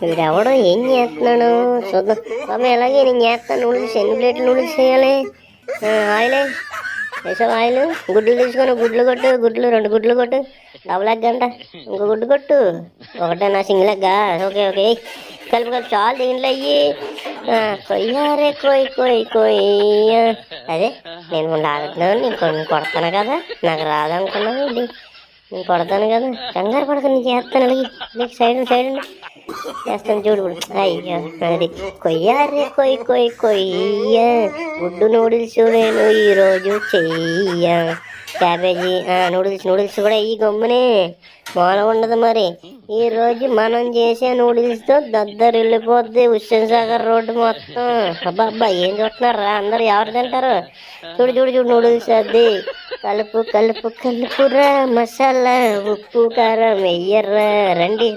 వీడెవడో ఏం చేస్తున్నాడు చూద్దాం. పాపం ఎలాగే నేను చేస్తాను. నూడిల్స్ ఎన్ని ప్లేట్లు నూడిల్స్ చేయాలి? ఆయిలే వేసావు. ఆయిల్ గుడ్లు తీసుకొని గుడ్లు కొట్టు. గుడ్లు 2 గుడ్లు కొట్టు. డబుల్ ఎగ్ అంట. ఇంకో గుడ్డు కొట్టు. ఒకటేనా సింగిల్ ఎగ్గా? Okay okay. కలిపి కలిపి చాలు దీంట్లో అయ్యి. కొయ్యారే కొయ్ కొయ్ కొయ్య. అదే నేను లాగుతున్నాను. నేను కొడతాను కదా, నాకు రాదనుకున్నాను. ఇది నేను కొడతాను కదా, కంగారు పడక నేను చేస్తాను. అలాగే నీకు సైడ్ చేస్తాను చూడు. అయ్యో అది కొయ్యారే కొయ్ కొయ్ కొయ్య. గుడ్డు నూడిల్స్ నేను ఈరోజు చెయ్య. క్యాబేజీ నూడిల్స్ కూడా ఈ గమ్మునే మామూలుగా ఉండదు. మరి ఈరోజు మనం చేసే నూడిల్స్తో దద్దరు వెళ్ళిపోద్ది హుస్సేన్ సాగర్ రోడ్డు మొత్తం. అబ్బా ఏం చూస్తున్నారా అందరు? ఎవరు తింటారు? చూడు నూడిల్స్ అది. కలుపురా మసాలా, ఉప్పు కారం వెయ్యర్రా. రండి.